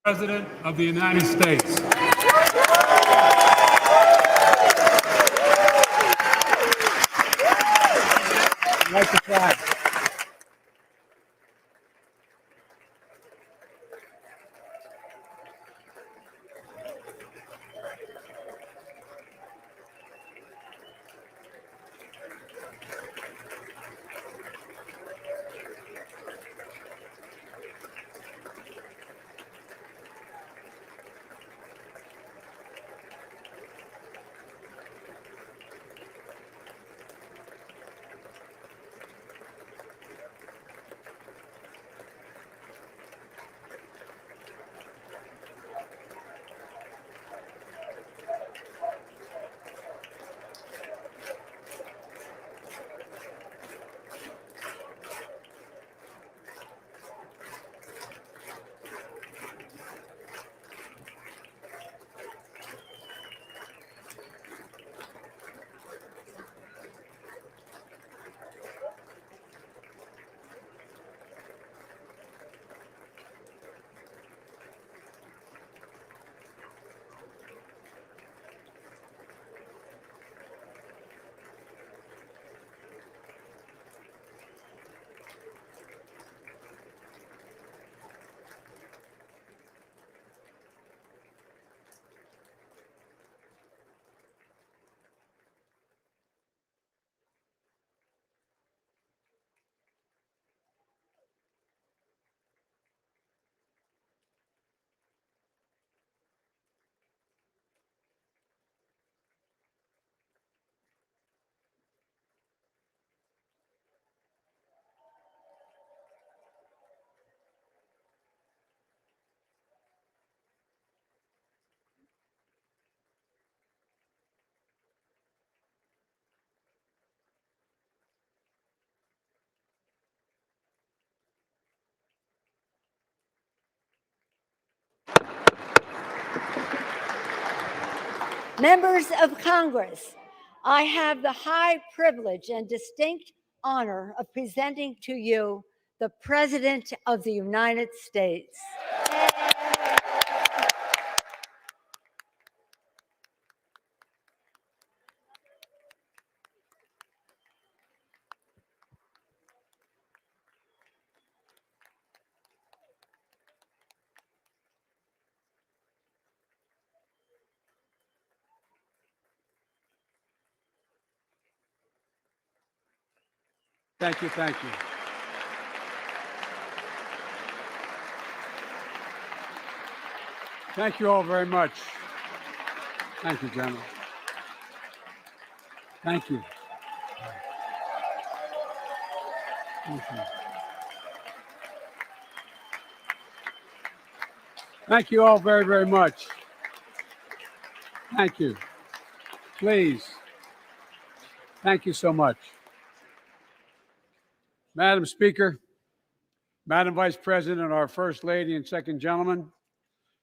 President of the United States. Like the flag. Members of Congress, I have the high privilege and distinct honor of presenting to you the President of the United States. Thank you, thank you. Thank you all very much. Thank you, General. Thank you. Thank you. Thank you all very, very much. Thank you. Please. Thank you so much. Madam Speaker, Madam Vice President, our First Lady and Second Gentleman,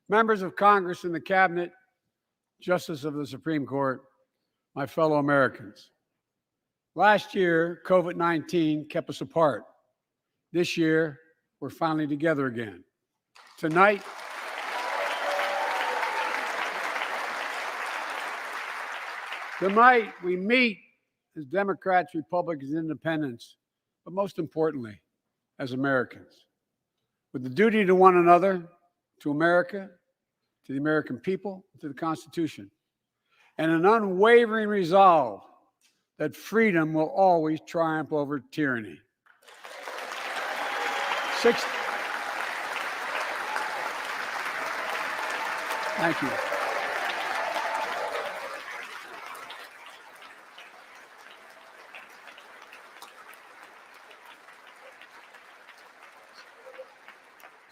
members of Congress and the Cabinet, Justice of the Supreme Court, my fellow Americans. Last year, COVID-19 kept us apart. This year, we're finally together again. Tonight, we meet as Democrats, Republicans, Independents, but most importantly, as Americans, with the duty to one another, to America, to the American people, to the Constitution, and an unwavering resolve that freedom will always triumph over tyranny. Thank you.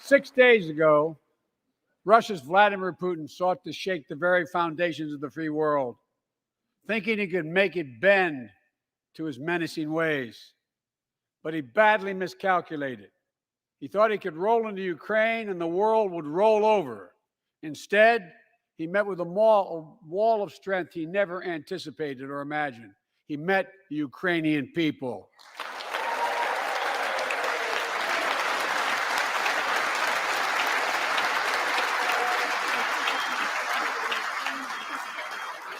Six days ago, Russia's Vladimir Putin sought to shake the very foundations of the free world, thinking he could make it bend to his menacing ways. But he badly miscalculated. He thought he could roll into Ukraine and the world would roll over. Instead, he met with a wall of strength he never anticipated or imagined. He met the Ukrainian people.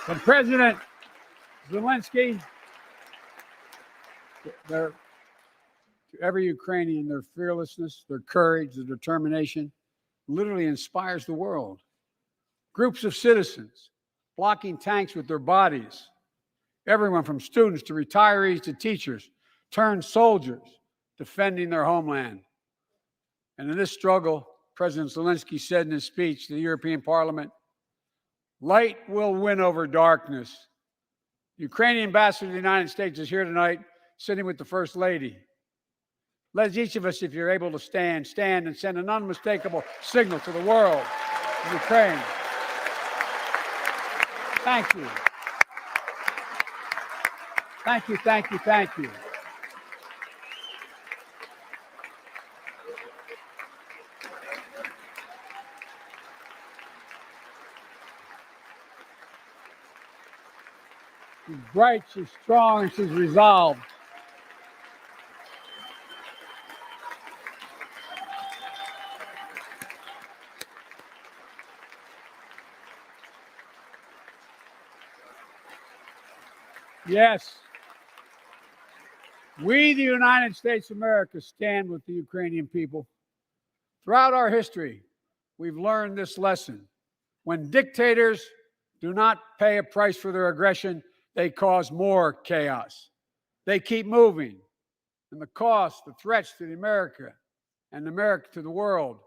And President Zelensky, to every Ukrainian, their fearlessness, their courage, their determination literally inspires the world. Groups of citizens blocking tanks with their bodies, everyone from students to retirees to teachers, turned soldiers defending their homeland. And in this struggle, President Zelensky said in his speech to the European Parliament, "Light will win over darkness." The Ukrainian ambassador to the United States is here tonight, sitting with the First Lady. Let each of us, if you're able to stand and send an unmistakable signal to the world of Ukraine. Thank you. Thank you, thank you, thank you. She's bright, she's strong, and she's resolved. Yes, we, the United States of America, stand with the Ukrainian people. Throughout our history, we've learned this lesson. When dictators do not pay a price for their aggression, they cause more chaos. They keep moving, and the cost, the threats to America and America to the world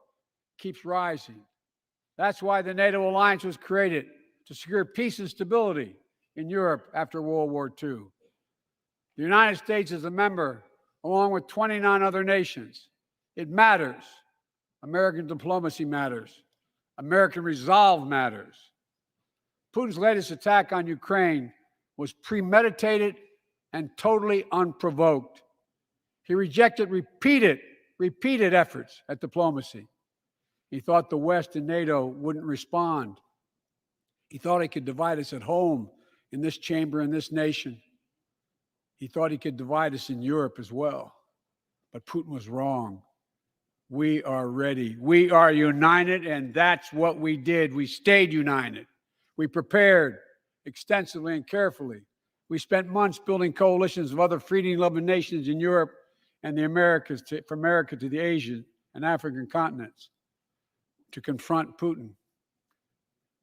keeps rising. That's why the NATO alliance was created, to secure peace and stability in Europe after World War II. The United States is a member, along with 29 other nations. It matters. American diplomacy matters. American resolve matters. Putin's latest attack on Ukraine was premeditated and totally unprovoked. He rejected repeated efforts at diplomacy. He thought the West and NATO wouldn't respond. He thought he could divide us at home, in this chamber, in this nation. He thought he could divide us in Europe as well. But Putin was wrong. We are ready. We are united, and that's what we did. We stayed united. We prepared extensively and carefully. We spent months building coalitions of other freedom-loving nations in Europe and the Americas, from America to the Asian and African continents, to confront Putin.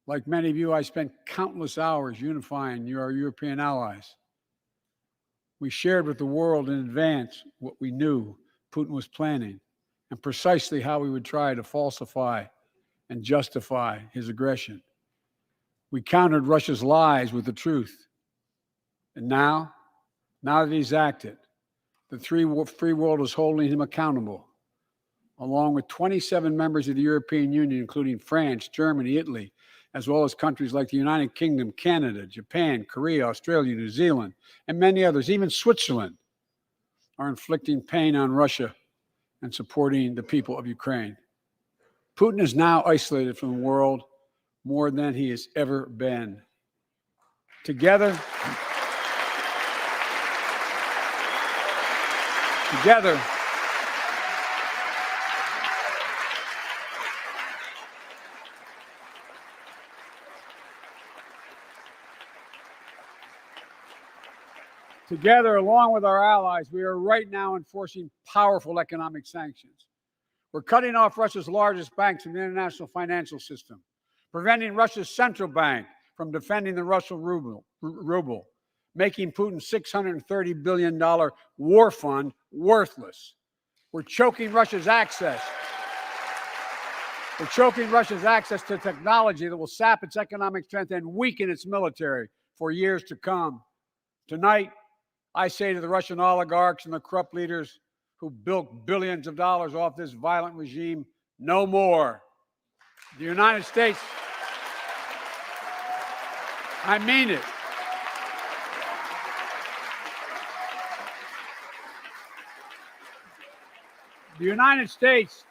Like many of you, I spent countless hours unifying our European allies. We shared with the world in advance what we knew Putin was planning and precisely how he would try to falsify and justify his aggression. We countered Russia's lies with the truth. And now that he's acted, the free world is holding him accountable, along with 27 members of the European Union, including France, Germany, Italy, as well as countries like the United Kingdom, Canada, Japan, Korea, Australia, New Zealand, and many others. Even Switzerland are inflicting pain on Russia and supporting the people of Ukraine. Putin is now isolated from the world more than he has ever been. Together, along with our allies, we are right now enforcing powerful economic sanctions. We're cutting off Russia's largest banks from the international financial system, preventing Russia's central bank from defending the Russian ruble, making Putin's $630 billion war fund worthless. We're choking Russia's access to technology that will sap its economic strength and weaken its military for years to come. Tonight, I say to the Russian oligarchs and the corrupt leaders who bilked billions of dollars off this violent regime, no more. The United States, I mean it. The United States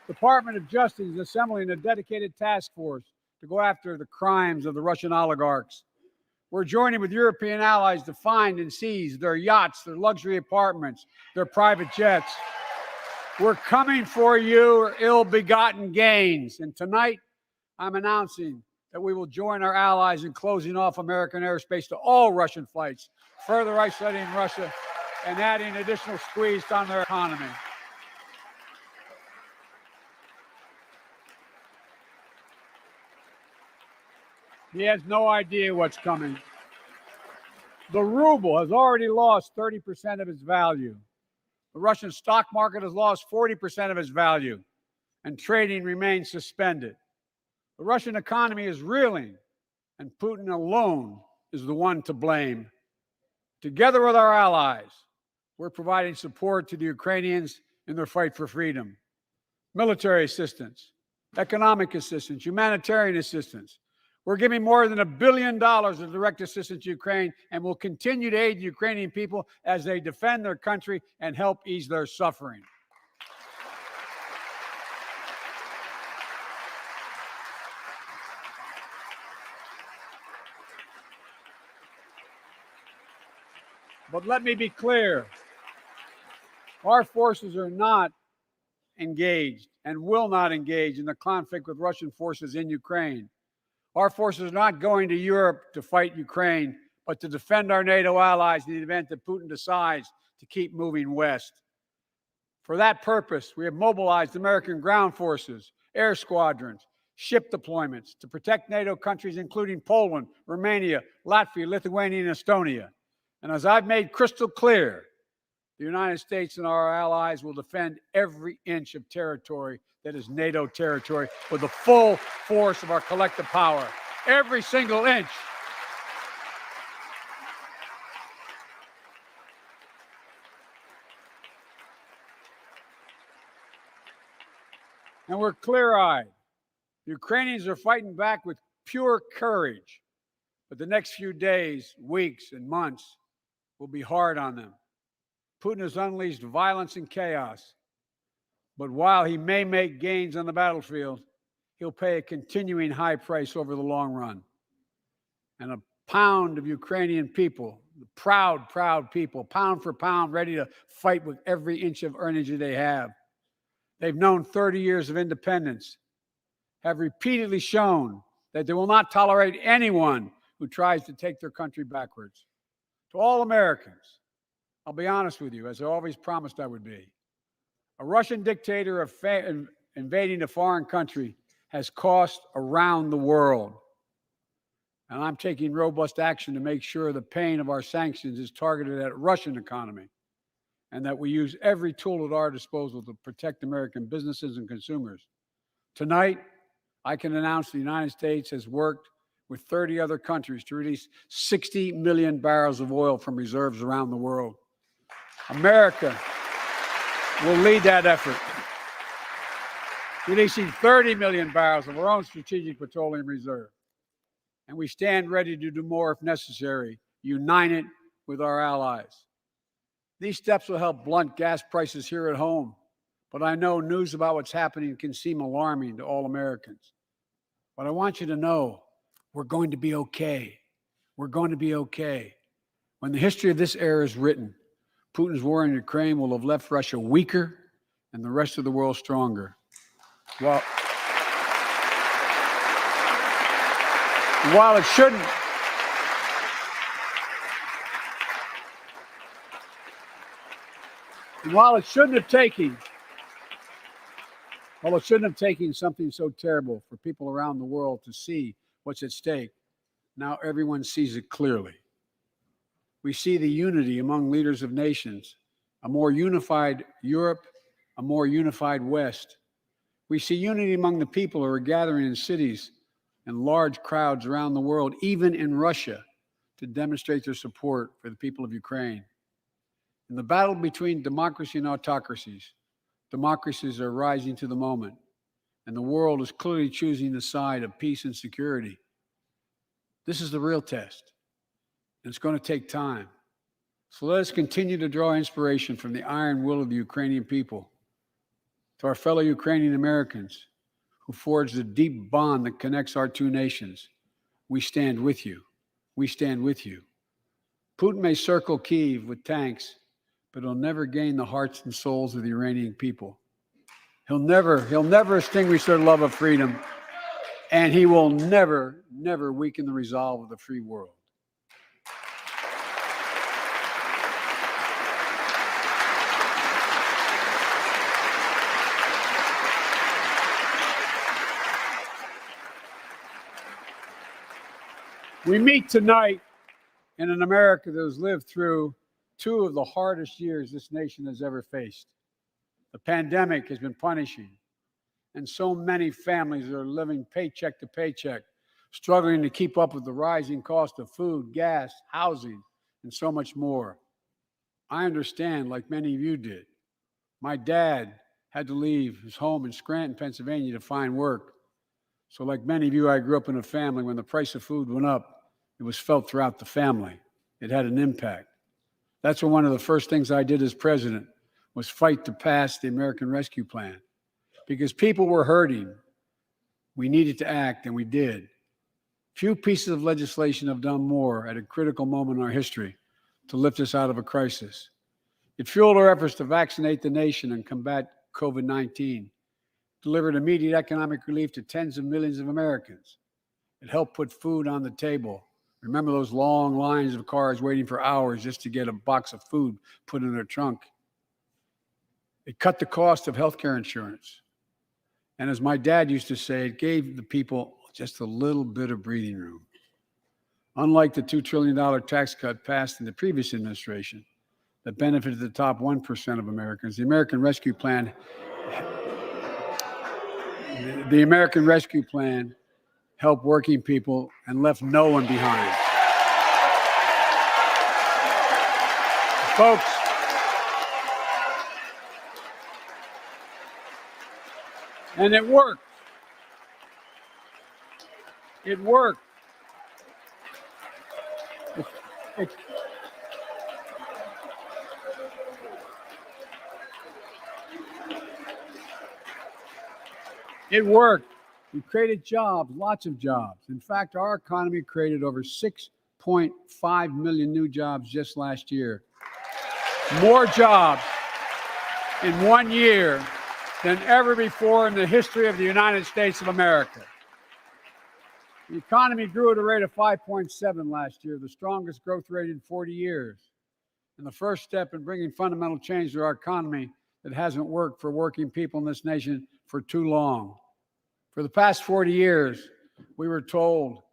Department of Justice is assembling a dedicated task force to go after the crimes of the Russian oligarchs. We're joining with European allies to find and seize their yachts, their luxury apartments, their private jets. We're coming for your ill-begotten gains. And tonight, I'm announcing that we will join our allies in closing off American airspace to all Russian flights, further isolating Russia and adding additional squeeze on their economy. He has no idea what's coming. The ruble has already lost 30% of its value. The Russian stock market has lost 40% of its value, and trading remains suspended. The Russian economy is reeling, and Putin alone is the one to blame. Together with our allies, we're providing support to the Ukrainians in their fight for freedom. Military assistance, economic assistance, humanitarian assistance. We're giving more than $1 billion of direct assistance to Ukraine, and will continue to aid the Ukrainian people as they defend their country and help ease their suffering. But let me be clear, our forces are not engaged and will not engage in the conflict with Russian forces in Ukraine. Our forces are not going to Europe to fight Ukraine, but to defend our NATO allies in the event that Putin decides to keep moving west. For that purpose, we have mobilized American ground forces, air squadrons, ship deployments to protect NATO countries, including Poland, Romania, Latvia, Lithuania, and Estonia. And as I've made crystal clear, the United States and our allies will defend every inch of territory that is NATO territory with the full force of our collective power. Every single inch. And we're clear-eyed. The Ukrainians are fighting back with pure courage. But the next few days, weeks, and months will be hard on them. Putin has unleashed violence and chaos. But while he may make gains on the battlefield, he'll pay a continuing high price over the long run. And a pound of Ukrainian people, the proud, proud people, pound for pound, ready to fight with every inch of energy they have. They've known 30 years of independence, have repeatedly shown that they will not tolerate anyone who tries to take their country backwards. To all Americans, I'll be honest with you, as I always promised I would be. A Russian dictator invading a foreign country has cost around the world. And I'm taking robust action to make sure the pain of our sanctions is targeted at the Russian economy, and that we use every tool at our disposal to protect American businesses and consumers. Tonight, I can announce the United States has worked with 30 other countries to release 60 million barrels of oil from reserves around the world. America will lead that effort, releasing 30 million barrels of our own strategic petroleum reserve. And we stand ready to do more if necessary, united with our allies. These steps will help blunt gas prices here at home, but I know news about what's happening can seem alarming to all Americans. But I want you to know we're going to be okay. We're going to be okay. When the history of this era is written, Putin's war in Ukraine will have left Russia weaker and the rest of the world stronger. Well, while it shouldn't have taken something so terrible for people around the world to see what's at stake, now everyone sees it clearly. We see the unity among leaders of nations, a more unified Europe, a more unified West. We see unity among the people who are gathering in cities and large crowds around the world, even in Russia, to demonstrate their support for the people of Ukraine. In the battle between democracy and autocracies, democracies are rising to the moment, and the world is clearly choosing the side of peace and security. This is the real test, and it's going to take time. So let us continue to draw inspiration from the iron will of the Ukrainian people. To our fellow Ukrainian Americans who forged the deep bond that connects our two nations, we stand with you. We stand with you. Putin may circle Kyiv with tanks, but he'll never gain the hearts and souls of the Iranian people. He'll never extinguish their love of freedom. and he will never, never weaken the resolve of the free world. We meet tonight in an America that has lived through two of the hardest years this nation has ever faced. The pandemic has been punishing, and so many families are living paycheck to paycheck, struggling to keep up with the rising cost of food, gas, housing, and so much more. I understand, like many of you did. My dad had to leave his home in Scranton, Pennsylvania to find work. So like many of you, I grew up in a family when the price of food went up, it was felt throughout the family. It had an impact. That's when one of the first things I did as president was fight to pass the American Rescue Plan. Because people were hurting, we needed to act, and we did. Few pieces of legislation have done more at a critical moment in our history to lift us out of a crisis. It fueled our efforts to vaccinate the nation and combat COVID-19, delivered immediate economic relief to tens of millions of Americans. It helped put food on the table. Remember those long lines of cars waiting for hours just to get a box of food put in their trunk. It cut the cost of healthcare insurance. And as my dad used to say, it gave the people just a little bit of breathing room. Unlike the $2 trillion tax cut passed in the previous administration that benefited the top 1% of Americans, the American Rescue Plan helped working people and left no one behind. Folks, and it worked. It worked. It worked. We created jobs, lots of jobs. In fact, our economy created over 6.5 million new jobs just last year. More jobs in 1 year than ever before in the history of the United States of America. The economy grew at a rate of 5.7 last year, the strongest growth rate in 40 years. And the first step in bringing fundamental change to our economy that hasn't worked for working people in this nation for too long. For the past 40 years, we were told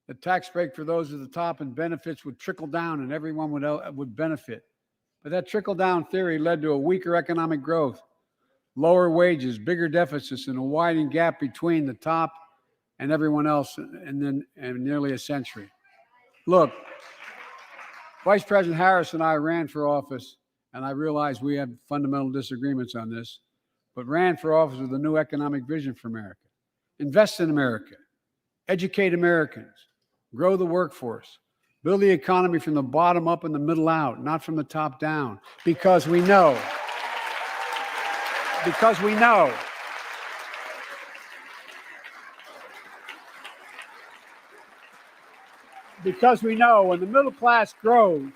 that tax break for those at the top and benefits would trickle down and everyone would benefit. But that trickle-down theory led to a weaker economic growth, lower wages, bigger deficits, and a widening gap between the top and everyone else in nearly a century. Look, Vice President Harris and I ran for office, and I realize we have fundamental disagreements on this, but ran for office with a new economic vision for America. Invest in America, educate Americans, grow the workforce, build the economy from the bottom up and the middle out, not from the top down, because we know when the middle class grows,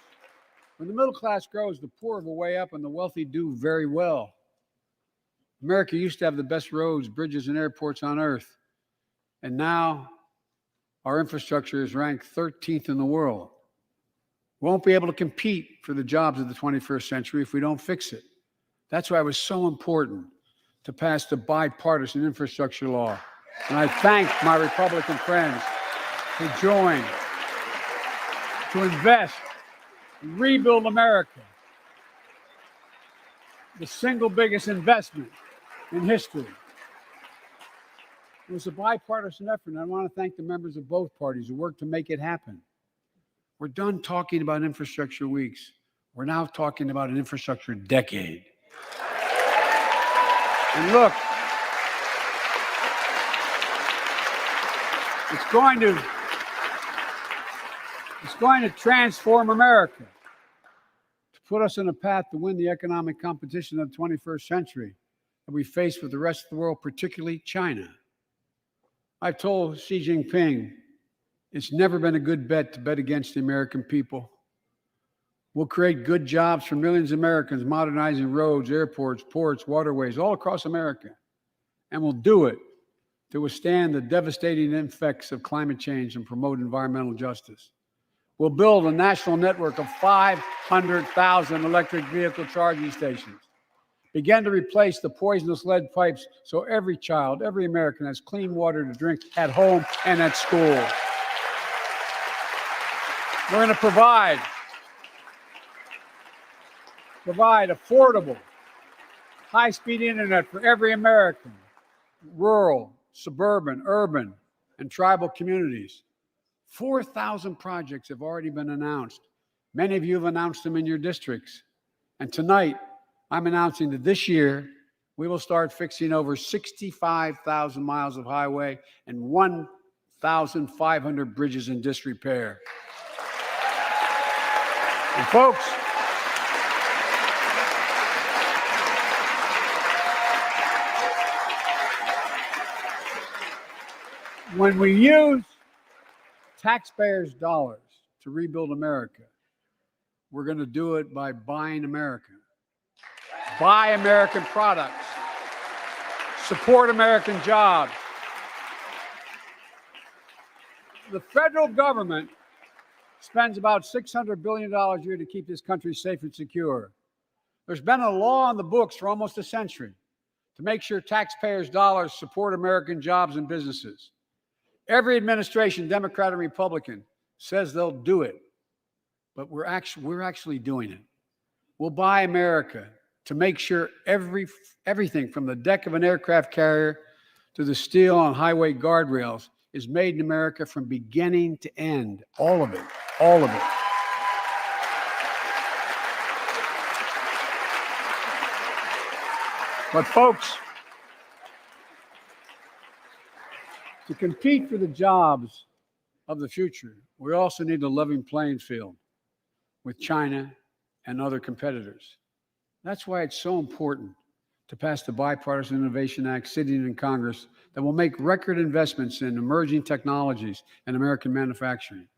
the poor have a way up and the wealthy do very well. America used to have the best roads, bridges, and airports on earth. And now our infrastructure is ranked 13th in the world. We won't be able to compete for the jobs of the 21st century if we don't fix it. That's why it was so important to pass the bipartisan infrastructure law. And I thank my Republican friends who joined to invest, rebuild America, the single biggest investment in history. It was a bipartisan effort, and I want to thank the members of both parties who worked to make it happen. We're done talking about infrastructure weeks. We're now talking about an infrastructure decade. And look, it's going to transform America, to put us on a path to win the economic competition of the 21st century that we face with the rest of the world, particularly China. I've told Xi Jinping it's never been a good bet to bet against the American people. We'll create good jobs for millions of Americans, modernizing roads, airports, ports, waterways, all across America. And we'll do it to withstand the devastating effects of climate change and promote environmental justice. We'll build a national network of 500,000 electric vehicle charging stations. Begin to replace the poisonous lead pipes so every child, every American has clean water to drink at home and at school. We're going to provide affordable, high-speed internet for every American, rural, suburban, urban, and tribal communities. 4,000 projects have already been announced. Many of you have announced them in your districts. And tonight, I'm announcing that this year, we will start fixing over 65,000 miles of highway and 1,500 bridges in disrepair. And folks, when we use taxpayers' dollars to rebuild America, we're going to do it by buying American. Buy American products. Support American jobs. The federal government spends about $600 billion a year to keep this country safe and secure. There's been a law on the books for almost a century to make sure taxpayers' dollars support American jobs and businesses. Every administration, Democrat and Republican, says they'll do it, but we're actually doing it. We'll buy America to make sure everything from the deck of an aircraft carrier to the steel on highway guardrails is made in America from beginning to end. All of it. All of it. But folks, to compete for the jobs of the future, we also need a level playing field with China and other competitors. That's why it's so important to pass the Bipartisan Innovation Act sitting in Congress that will make record investments in emerging technologies and American manufacturing.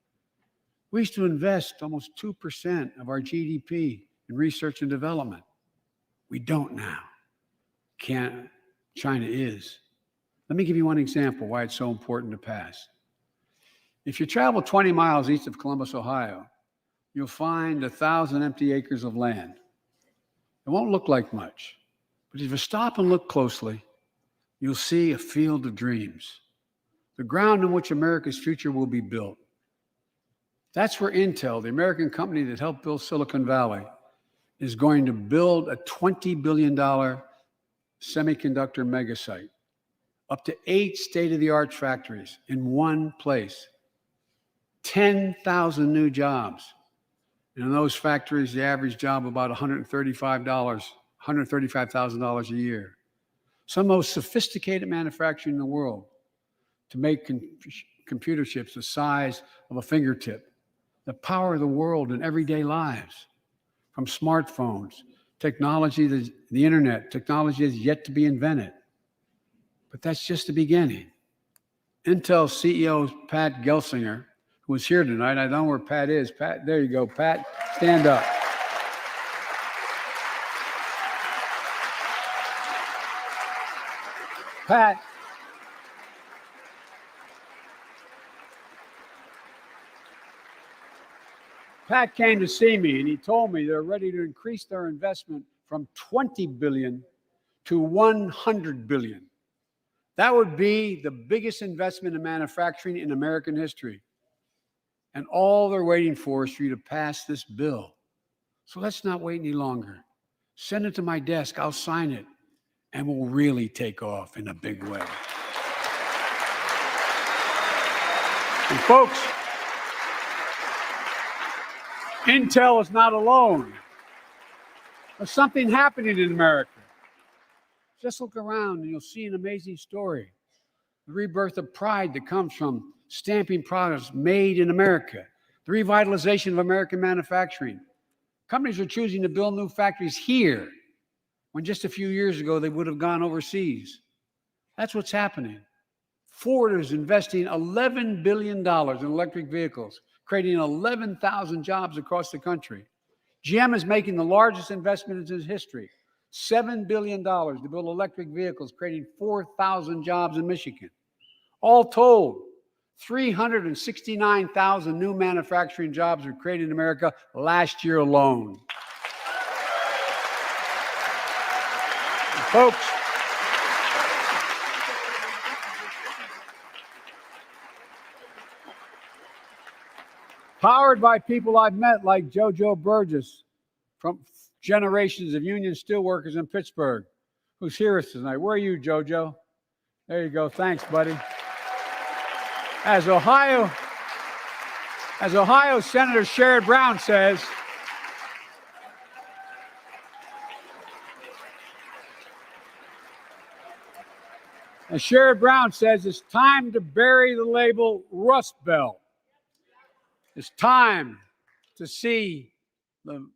We used to invest almost 2% of our GDP in research and development. We don't now. China is. Let me give you one example why it's so important to pass. If you travel 20 miles east of Columbus, Ohio, you'll find 1,000 empty acres of land. It won't look like much, but if you stop and look closely, you'll see a field of dreams, the ground on which America's future will be built. That's where Intel, the American company that helped build Silicon Valley, is going to build a $20 billion semiconductor megasite, up to 8 state-of-the-art factories in one place, 10,000 new jobs. And in those factories, the average job about $135,000 a year. Some of the most sophisticated manufacturing in the world to make computer chips the size of a fingertip, that power the world in everyday lives, from smartphones, technology, the internet, technology is yet to be invented. But that's just the beginning. Intel CEO Pat Gelsinger, who is here tonight. I don't know where Pat is. Pat, there you go. Pat, stand up. Pat came to see me and he told me they're ready to increase their investment from $20 billion to $100 billion. That would be the biggest investment in manufacturing in American history. And all they're waiting for is for you to pass this bill. So let's not wait any longer. Send it to my desk. I'll sign it. And we'll really take off in a big way. And folks, Intel is not alone. There's something happening in America. Just look around and you'll see an amazing story. The rebirth of pride that comes from stamping products made in America. The revitalization of American manufacturing. Companies are choosing to build new factories here when just a few years ago they would have gone overseas. That's what's happening. Ford is investing $11 billion in electric vehicles, creating 11,000 jobs across the country. GM is making the largest investment in its history, $7 billion to build electric vehicles, creating 4,000 jobs in Michigan. All told, 369,000 new manufacturing jobs were created in America last year alone. Folks, powered by people I've met like JoJo Burgess from generations of union steelworkers in Pittsburgh, who's here with us tonight. Where are you, JoJo? There you go. Thanks, buddy. As Ohio Senator Sherrod Brown says, it's time to bury the label Rust Belt. It's time to see the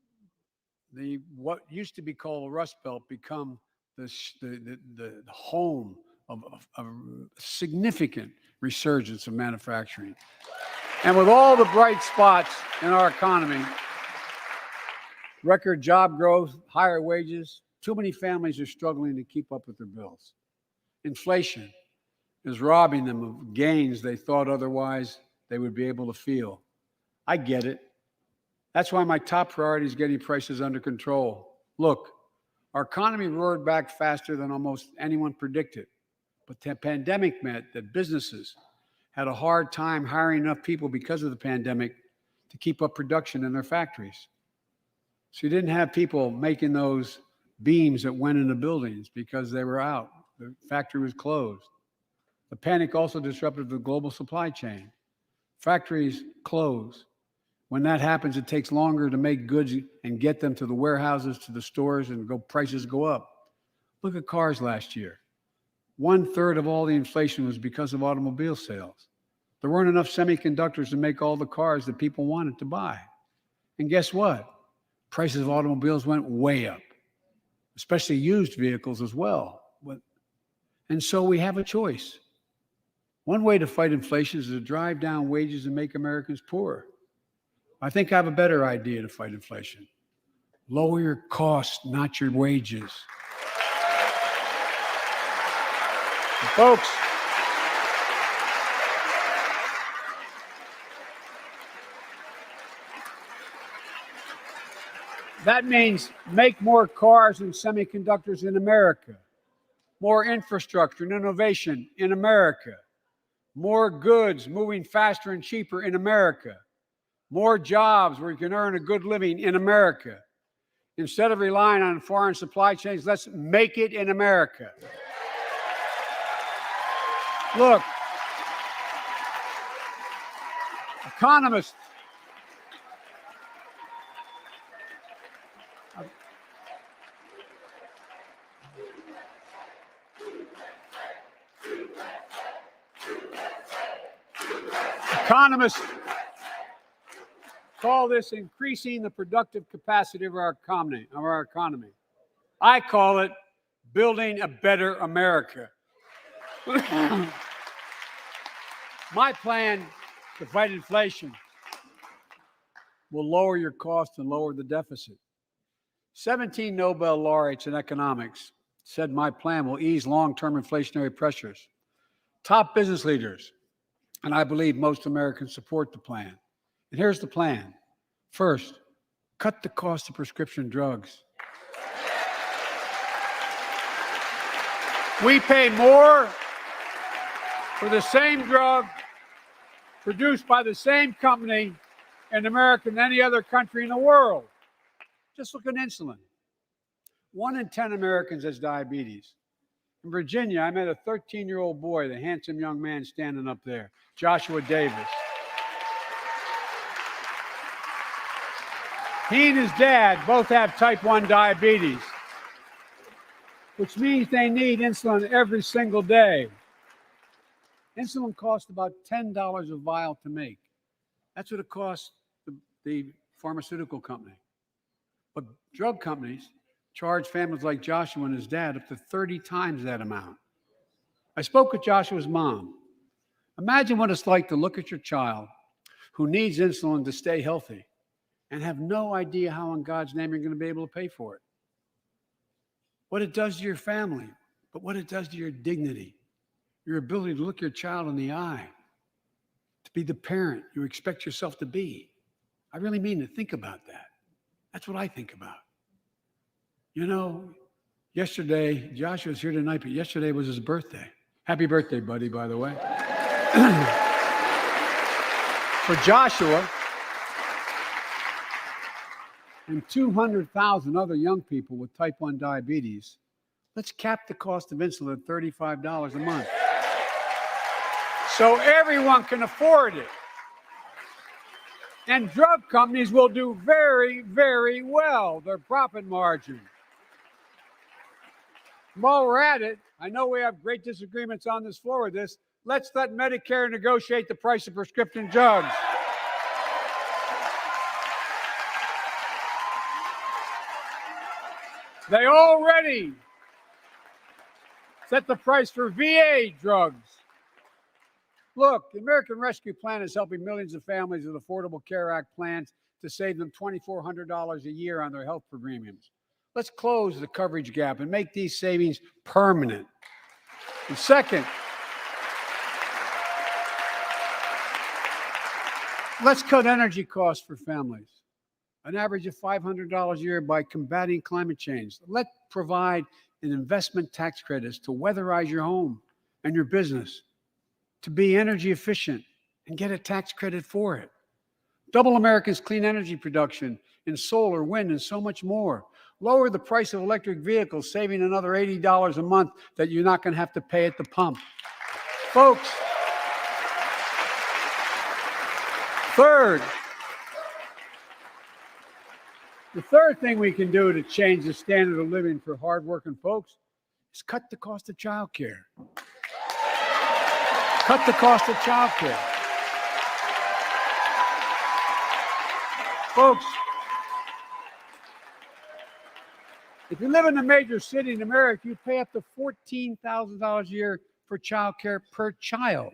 what used to be called the Rust Belt become the home of a significant resurgence of manufacturing. And with all the bright spots in our economy, record job growth, higher wages, too many families are struggling to keep up with their bills. Inflation is robbing them of gains they thought otherwise they would be able to feel. I get it. That's why my top priority is getting prices under control. Look, our economy roared back faster than almost anyone predicted, but the pandemic meant that businesses had a hard time hiring enough people because of the pandemic to keep up production in their factories. So you didn't have people making those beams that went into buildings because they were out. The factory was closed. The panic also disrupted the global supply chain. Factories close. When that happens, it takes longer to make goods and get them to the warehouses, to the stores, and prices go up. Look at cars last year. 1/3 of all the inflation was because of automobile sales. There weren't enough semiconductors to make all the cars that people wanted to buy. And guess what? Prices of automobiles went way up, especially used vehicles as well. And so we have a choice. One way to fight inflation is to drive down wages and make Americans poorer. I think I have a better idea to fight inflation. Lower your costs, not your wages. Folks, that means make more cars and semiconductors in America, more infrastructure and innovation in America, more goods moving faster and cheaper in America, more jobs where you can earn a good living in America. Instead of relying on foreign supply chains, let's make it in America. Look, economists call this increasing the productive capacity of our economy. I call it building a better America. My plan to fight inflation will lower your costs and lower the deficit. 17 Nobel laureates in economics said my plan will ease long-term inflationary pressures. Top business leaders, and I believe most Americans support the plan. And here's the plan. First, cut the cost of prescription drugs. We pay more for the same drug produced by the same company in America than any other country in the world. Just look at insulin. 1 in 10 Americans has diabetes. In Virginia, I met a 13-year-old boy, the handsome young man standing up there, Joshua Davis. He and his dad both have type 1 diabetes, which means they need insulin every single day. Insulin costs about $10 a vial to make. That's what it costs the pharmaceutical company. But drug companies charge families like Joshua and his dad up to 30 times that amount. I spoke with Joshua's mom. Imagine what it's like to look at your child who needs insulin to stay healthy and have no idea how in God's name you're going to be able to pay for it. What it does to your family, but what it does to your dignity, your ability to look your child in the eye, to be the parent you expect yourself to be. I really mean to think about that. That's what I think about. You know, yesterday, Joshua's here tonight, but yesterday was his birthday. Happy birthday, buddy, by the way. For Joshua and 200,000 other young people with type 1 diabetes, let's cap the cost of insulin at $35 a month so everyone can afford it. And drug companies will do very, very well, their profit margin. While we're at it, I know we have great disagreements on this floor with this. Let's let Medicare negotiate the price of prescription drugs. They already set the price for VA drugs. Look, the American Rescue Plan is helping millions of families with Affordable Care Act plans to save them $2,400 a year on their health premiums. Let's close the coverage gap and make these savings permanent. And second, let's cut energy costs for families, an average of $500 a year by combating climate change. Let's provide an investment tax credits to weatherize your home and your business, to be energy efficient and get a tax credit for it. Double America's clean energy production in solar, wind, and so much more. Lower the price of electric vehicles, saving another $80 a month that you're not going to have to pay at the pump. Folks, the third thing we can do to change the standard of living for hardworking folks is cut the cost of child care. Cut the cost of child care. Folks, if you live in a major city in America, you pay up to $14,000 a year for child care per child.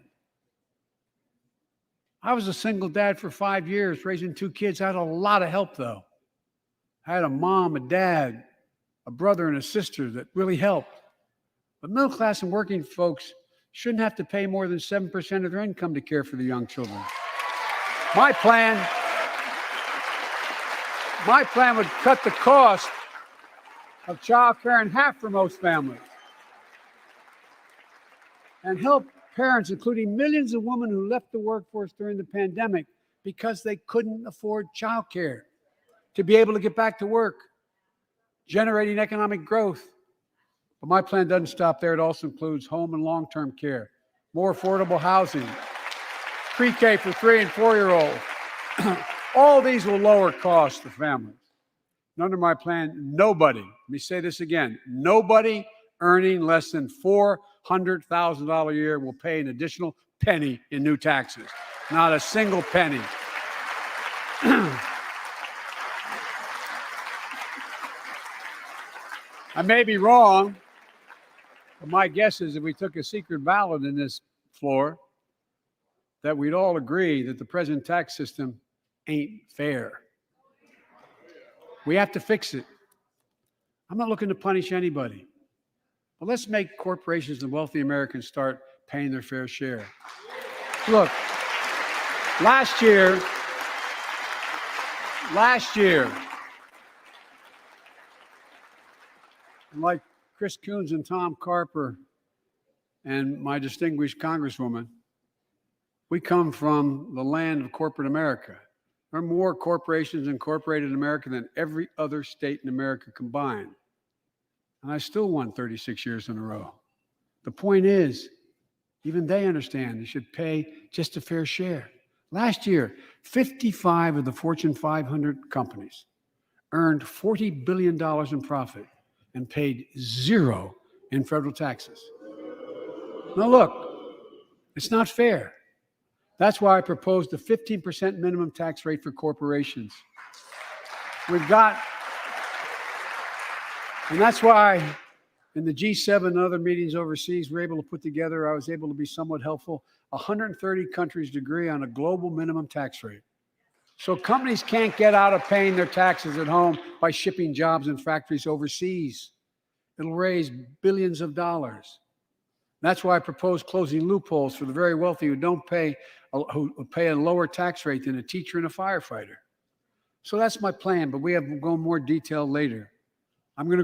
I was a single dad for 5 years, raising 2 kids. I had a lot of help, though. I had a mom, a dad, a brother, and a sister that really helped. But middle class and working folks shouldn't have to pay more than 7% of their income to care for the young children. My plan would cut the cost of child care in half for most families and help parents, including millions of women who left the workforce during the pandemic because they couldn't afford child care, to be able to get back to work, generating economic growth. But my plan doesn't stop there. It also includes home and long-term care, more affordable housing, pre-K for 3- and 4-year-olds. All these will lower costs to families. And under my plan, nobody, let me say this again, nobody earning less than $400,000 a year will pay an additional penny in new taxes. Not a single penny. I may be wrong, but my guess is if we took a secret ballot in this floor, that we'd all agree that the present tax system ain't fair. We have to fix it. I'm not looking to punish anybody, but let's make corporations and wealthy Americans start paying their fair share. Look, last year, like Chris Coons and Tom Carper and my distinguished Congresswoman, we come from the land of corporate America. There are more corporations incorporated in America than every other state in America combined. And I still won 36 years in a row. The point is, even they understand they should pay just a fair share. Last year, 55 of the Fortune 500 companies earned $40 billion in profit and paid $0 in federal taxes. Now look, it's not fair. That's why I proposed a 15% minimum tax rate for corporations. And that's why in the G7 and other meetings overseas, I was able to be somewhat helpful. 130 countries agree on a global minimum tax rate. So companies can't get out of paying their taxes at home by shipping jobs and factories overseas. It'll raise billions of dollars. That's why I propose closing loopholes for the very wealthy who pay a lower tax rate than a teacher and a firefighter. So that's my plan, but we'll go in more detail later. We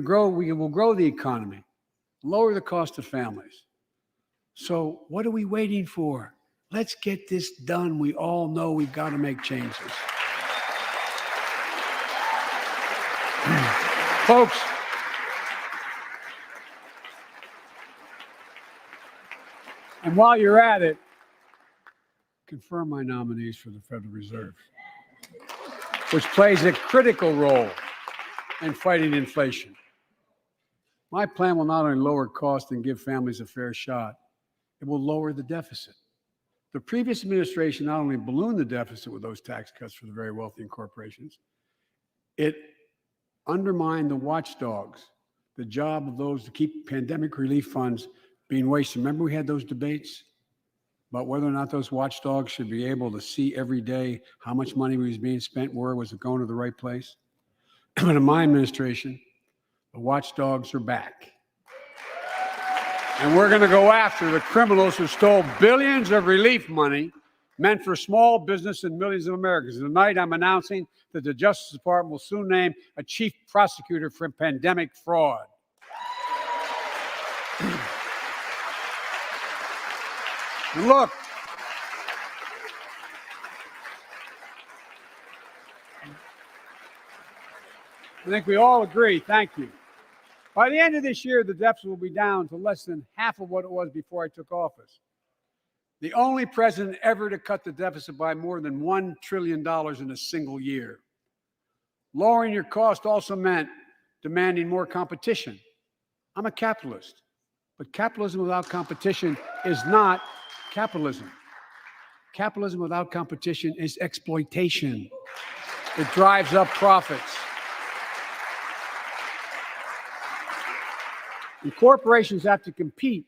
will grow the economy, lower the cost of families. So what are we waiting for? Let's get this done. We all know we've got to make changes. Folks, and while you're at it, confirm my nominees for the Federal Reserve, which plays a critical role in fighting inflation. My plan will not only lower costs and give families a fair shot, it will lower the deficit. The previous administration not only ballooned the deficit with those tax cuts for the very wealthy and corporations, it undermined the watchdogs, the job of those to keep pandemic relief funds being wasted. Remember we had those debates about whether or not those watchdogs should be able to see every day how much money was being spent, where was it going to the right place? But in my administration, the watchdogs are back. And we're going to go after the criminals who stole billions of relief money meant for small business and millions of Americans. Tonight, I'm announcing that the Justice Department will soon name a chief prosecutor for pandemic fraud. Look, I think we all agree, thank you. By the end of this year, the deficit will be down to less than half of what it was before I took office. The only president ever to cut the deficit by more than $1 trillion in a single year. Lowering your cost also meant demanding more competition. I'm a capitalist, but capitalism without competition is not capitalism. Capitalism without competition is exploitation. It drives up profits. And corporations have to compete.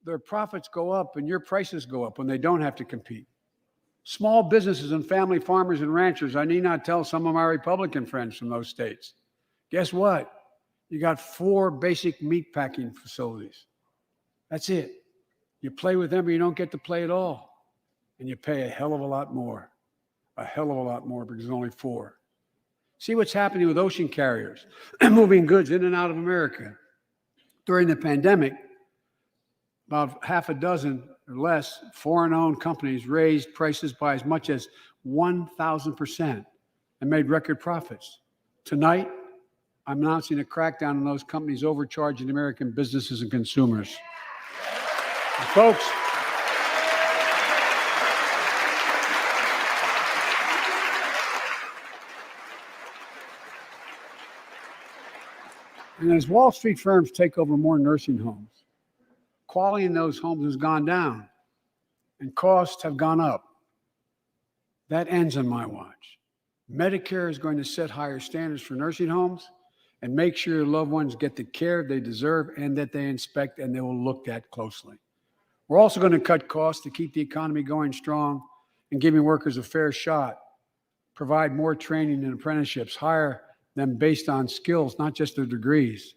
Their profits go up and your prices go up when they don't have to compete. Small businesses and family farmers and ranchers, I need not tell some of my Republican friends from those states. Guess what? You got 4 basic meat packing facilities. That's it. You play with them or you don't get to play at all. And you pay a hell of a lot more. A hell of a lot more because there's only 4. See what's happening with ocean carriers moving goods in and out of America. During the pandemic, about half a dozen or less foreign-owned companies raised prices by as much as 1,000% and made record profits. Tonight, I'm announcing a crackdown on those companies overcharging American businesses and consumers. And folks, and as Wall Street firms take over more nursing homes, quality in those homes has gone down and costs have gone up. That ends on my watch. Medicare is going to set higher standards for nursing homes and make sure your loved ones get the care they deserve and that they inspect and they will look at closely. We're also going to cut costs to keep the economy going strong and giving workers a fair shot, provide more training and apprenticeships, hire them based on skills, not just their degrees.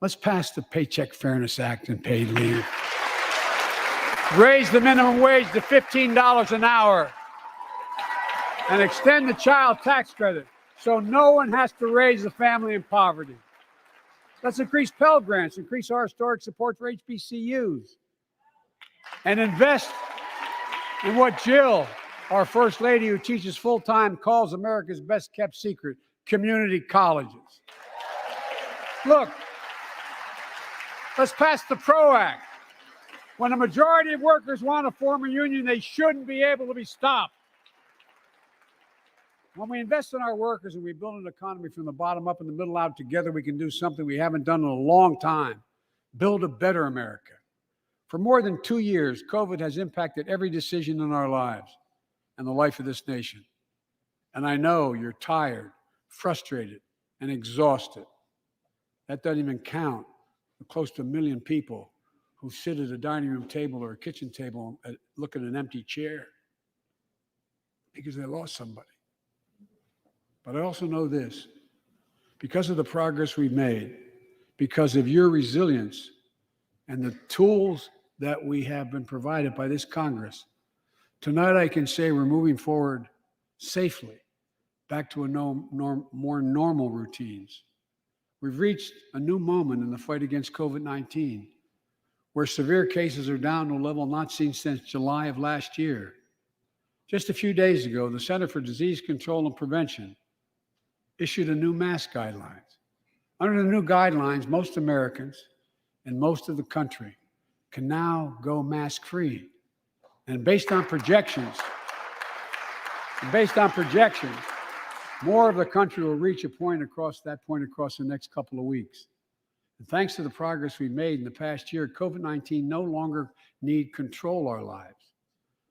Let's pass the Paycheck Fairness Act and paid leave. Raise the minimum wage to $15 an hour and extend the child tax credit so no one has to raise a family in poverty. Let's increase Pell Grants, increase our historic support for HBCUs, and invest in what Jill, our First Lady who teaches full-time, calls America's best-kept secret, community colleges. Look, let's pass the PRO Act. When a majority of workers want to form a union, they shouldn't be able to be stopped. When we invest in our workers and we build an economy from the bottom up and the middle out together, we can do something we haven't done in a long time. Build a better America. For more than 2 years, COVID has impacted every decision in our lives and the life of this nation. And I know you're tired, frustrated, and exhausted. That doesn't even count the close to 1 million people who sit at a dining room table or a kitchen table and look at an empty chair because they lost somebody. But I also know this, because of the progress we've made, because of your resilience, and the tools that we have been provided by this Congress, tonight I can say we're moving forward safely back to more normal routines. We've reached a new moment in the fight against COVID-19, where severe cases are down to a level not seen since July of last year. Just a few days ago, the Center for Disease Control and Prevention issued a new mask guidelines. Under the new guidelines, most Americans and most of the country can now go mask-free. And based on projections, more of the country will reach a point across the next couple of weeks. And thanks to the progress we've made in the past year, COVID-19 no longer need control our lives.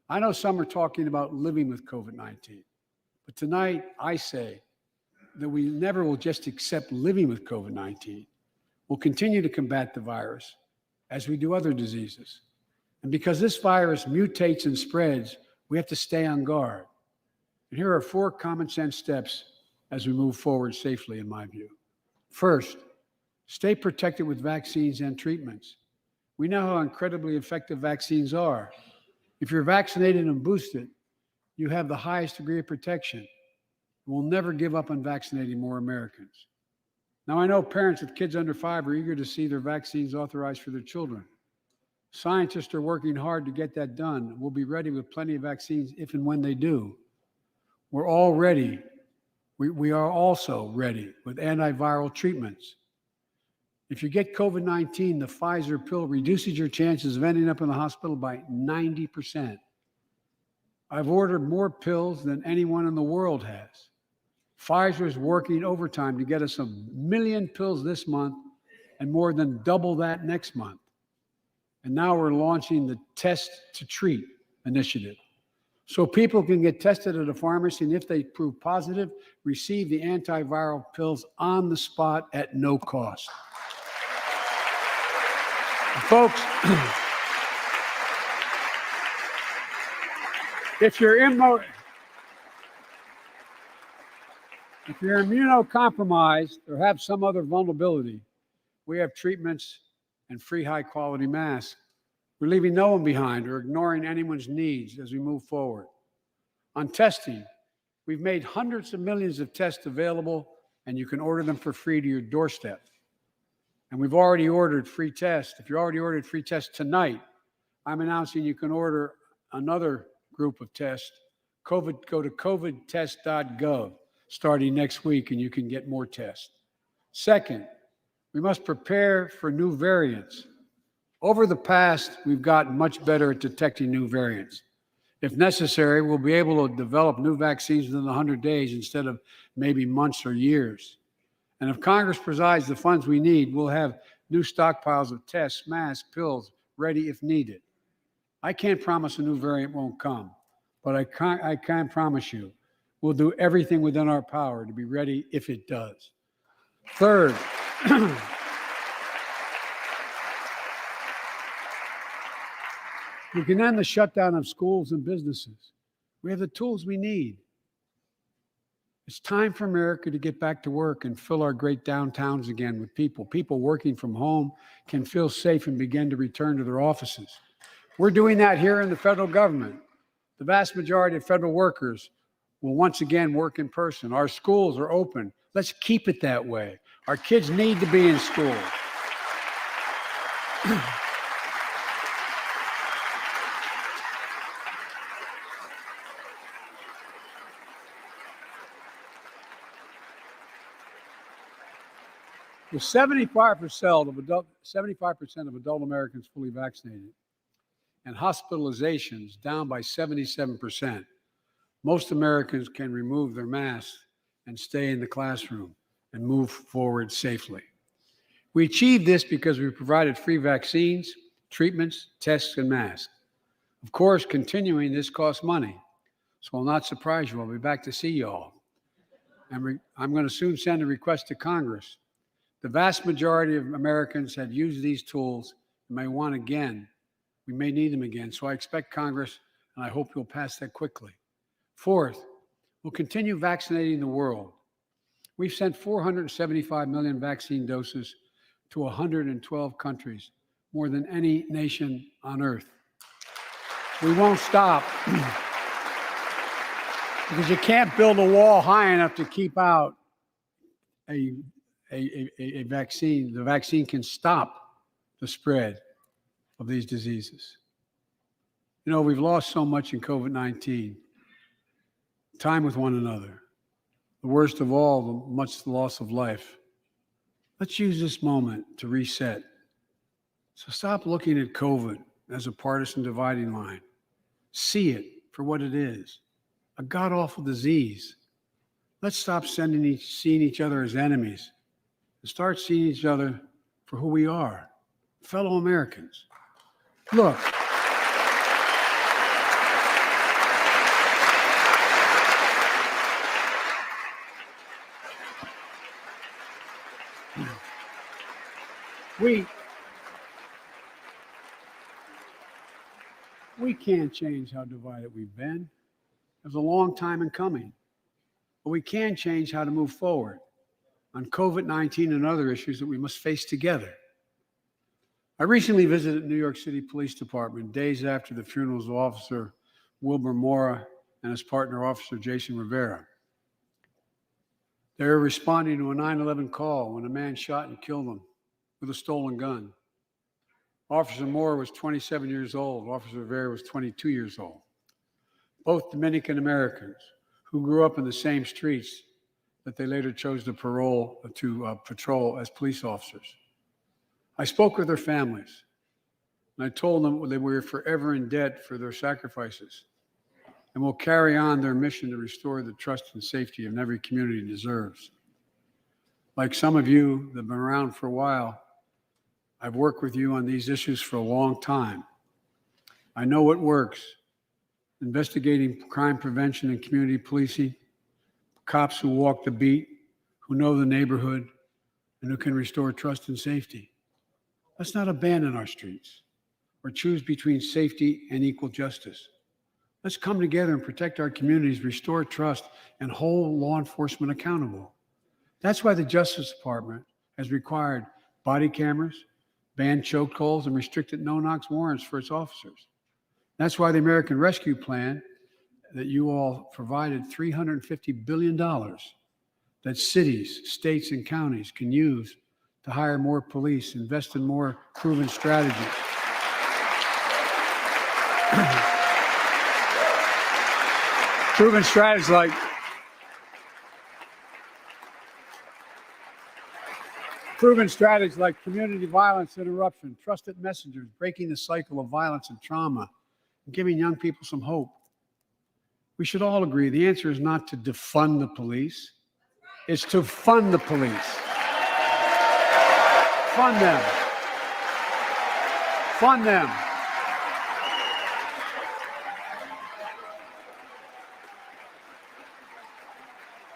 I know some are talking about living with COVID-19, but tonight I say that we never will just accept living with COVID-19. We'll continue to combat the virus as we do other diseases. And because this virus mutates and spreads, we have to stay on guard. And here are 4 common sense steps as we move forward safely, in my view. First, stay protected with vaccines and treatments. We know how incredibly effective vaccines are. If you're vaccinated and boosted, you have the highest degree of protection. We'll never give up on vaccinating more Americans. Now, I know parents with kids under 5 are eager to see their vaccines authorized for their children. Scientists are working hard to get that done. We'll be ready with plenty of vaccines if and when they do. We're all ready. We are also ready with antiviral treatments. If you get COVID-19, the Pfizer pill reduces your chances of ending up in the hospital by 90%. I've ordered more pills than anyone in the world has. Pfizer is working overtime to get us 1 million pills this month and more than double that next month. And now we're launching the Test to Treat initiative. So people can get tested at a pharmacy, and if they prove positive, receive the antiviral pills on the spot at no cost. Folks, if you're immunocompromised or have some other vulnerability, we have treatments and free high-quality masks. We're leaving no one behind or ignoring anyone's needs as we move forward. On testing, we've made hundreds of millions of tests available, and you can order them for free to your doorstep. And we've already ordered free tests. If you already ordered free tests tonight, I'm announcing you can order another group of tests. Go to covidtest.gov starting next week, and you can get more tests. Second, we must prepare for new variants. Over the past, we've gotten much better at detecting new variants. If necessary, we'll be able to develop new vaccines within 100 days instead of maybe months or years. And if Congress provides the funds we need, we'll have new stockpiles of tests, masks, pills ready if needed. I can't promise a new variant won't come, but I can promise you we'll do everything within our power to be ready if it does. Third, we can end the shutdown of schools and businesses. We have the tools we need. It's time for America to get back to work and fill our great downtowns again with people. People working from home can feel safe and begin to return to their offices. We're doing that here in the federal government. The vast majority of federal workers will once again work in person. Our schools are open. Let's keep it that way. Our kids need to be in school. With 75% of adult Americans fully vaccinated and hospitalizations down by 77%, most Americans can remove their masks and stay in the classroom and move forward safely. We achieved this because we provided free vaccines, treatments, tests, and masks. Of course, continuing this costs money, so I'll not surprise you. I'll be back to see you all. And I'm going to soon send a request to Congress. The vast majority of Americans have used these tools and may want again. We may need them again. So I expect Congress, and I hope you'll pass that quickly. Fourth, we'll continue vaccinating the world. We've sent 475 million vaccine doses to 112 countries, more than any nation on earth. We won't stop because you can't build a wall high enough to keep out a vaccine. The vaccine can stop the spread of these diseases. You know, we've lost so much in COVID-19. Time with one another. The worst of all, the loss of life. Let's use this moment to reset. So stop looking at COVID as a partisan dividing line. See it for what it is, a god-awful disease. Let's stop seeing each other as enemies and start seeing each other for who we are, fellow Americans. Look, we can't change how divided we've been. It was a long time in coming. But we can change how to move forward on COVID-19 and other issues that we must face together. I recently visited New York City Police Department days after the funerals of Officer Wilbur Mora and his partner, Officer Jason Rivera. They were responding to a 9/11 call when a man shot and killed them with a stolen gun. Officer Moore was 27 years old. Officer Rivera was 22 years old. Both Dominican Americans who grew up in the same streets that they later chose to patrol as police officers. I spoke with their families, and I told them that we were forever in debt for their sacrifices and will carry on their mission to restore the trust and safety in every community deserves. Like some of you that have been around for a while, I've worked with you on these issues for a long time. I know what works. Investigating crime prevention and community policing, cops who walk the beat, who know the neighborhood, and who can restore trust and safety. Let's not abandon our streets or choose between safety and equal justice. Let's come together and protect our communities, restore trust, and hold law enforcement accountable. That's why the Justice Department has required body cameras, banned chokeholds, and restricted no-knock warrants for its officers. That's why the American Rescue Plan that you all provided $350 billion that cities, states, and counties can use to hire more police, invest in more proven strategies. Proven strategies like community violence interruption, trusted messengers, breaking the cycle of violence and trauma, and giving young people some hope. We should all agree the answer is not to defund the police, it's to fund the police. Fund them. Fund them.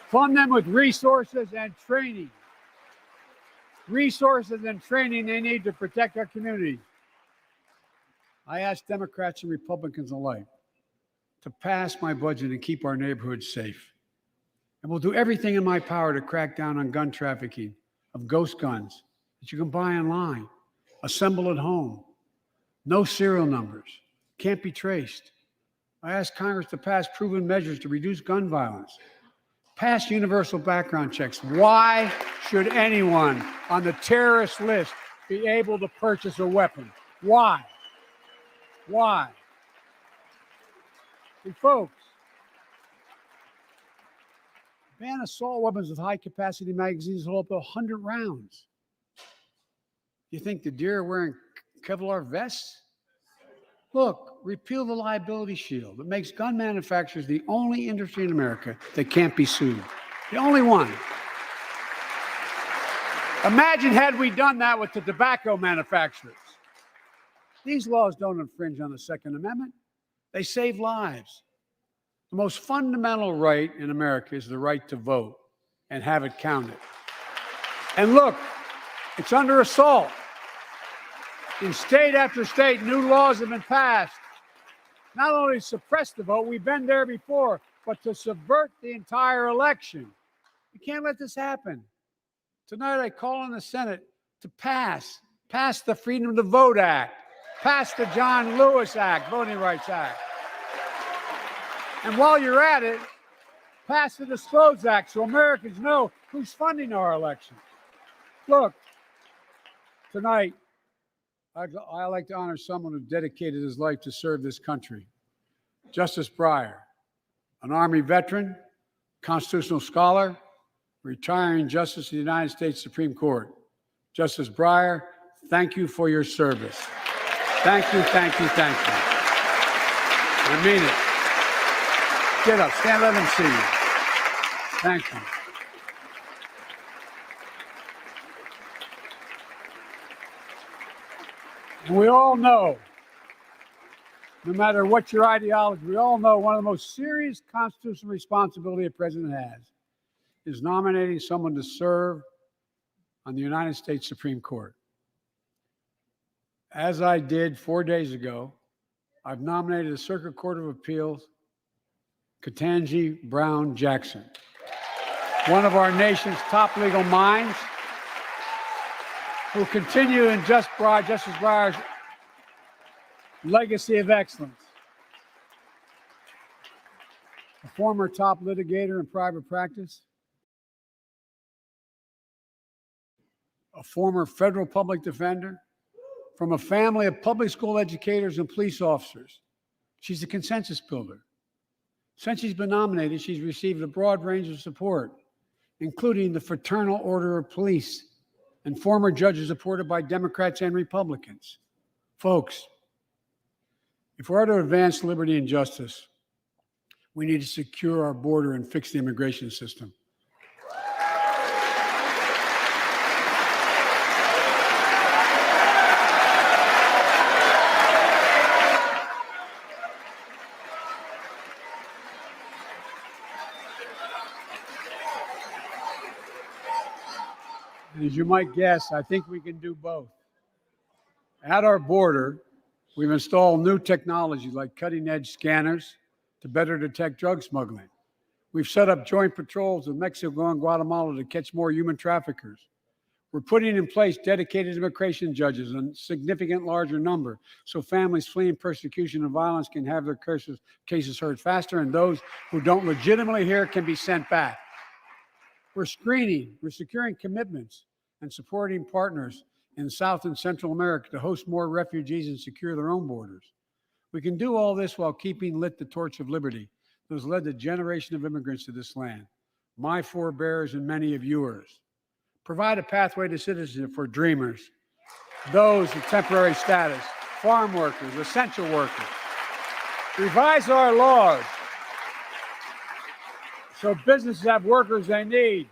Fund them with resources and training. Resources and training they need to protect our communities. I ask Democrats and Republicans alike to pass my budget and keep our neighborhoods safe. And we'll do everything in my power to crack down on gun trafficking of ghost guns that you can buy online, assemble at home, no serial numbers, can't be traced. I ask Congress to pass proven measures to reduce gun violence, pass universal background checks. Why should anyone on the terrorist list be able to purchase a weapon? Why? Why? And folks, ban assault weapons with high-capacity magazines hold up to 100 rounds. You think the deer are wearing Kevlar vests? Look, repeal the liability shield that makes gun manufacturers the only industry in America that can't be sued. The only one. Imagine had we done that with the tobacco manufacturers. These laws don't infringe on the Second Amendment. They save lives. The most fundamental right in America is the right to vote and have it counted. And look, it's under assault. In state after state, new laws have been passed, not only to suppress the vote, we've been there before, but to subvert the entire election. We can't let this happen. Tonight, I call on the Senate to pass Pass the Freedom to Vote Act. Pass the John Lewis Act, Voting Rights Act. And while you're at it, pass the Disclose Act so Americans know who's funding our elections. Look, tonight, I'd like to honor someone who dedicated his life to serve this country. Justice Breyer, an Army veteran, constitutional scholar, retiring Justice of the United States Supreme Court. Justice Breyer, thank you for your service. Thank you, thank you, thank you. I mean it. Get up, stand, let them see you. Thank you. And we all know, no matter what your ideology, we all know one of the most serious constitutional responsibility a president has is nominating someone to serve on the United States Supreme Court. As I did 4 days ago, I've nominated the Circuit Court of Appeals, Ketanji Brown Jackson, one of our nation's top legal minds, who continue in Justice Breyer's legacy of excellence. A former top litigator in private practice, a former federal public defender, from a family of public school educators and police officers. She's a consensus builder. Since she's been nominated, she's received a broad range of support, including the Fraternal Order of Police and former judges supported by Democrats and Republicans. Folks, if we're to advance liberty and justice, we need to secure our border and fix the immigration system. And as you might guess, I think we can do both. At our border, we've installed new technology like cutting-edge scanners to better detect drug smuggling. We've set up joint patrols with Mexico and Guatemala to catch more human traffickers. We're putting in place dedicated immigration judges in a significant larger number so families fleeing persecution and violence can have their cases heard faster, and those who don't legitimately hear can be sent back. We're screening, we're securing commitments and supporting partners in South and Central America to host more refugees and secure their own borders. We can do all this while keeping lit the torch of liberty that has led a generation of immigrants to this land, my forebears and many of yours. Provide a pathway to citizenship for dreamers, those with temporary status, farm workers, essential workers. Revise our laws so businesses have workers they need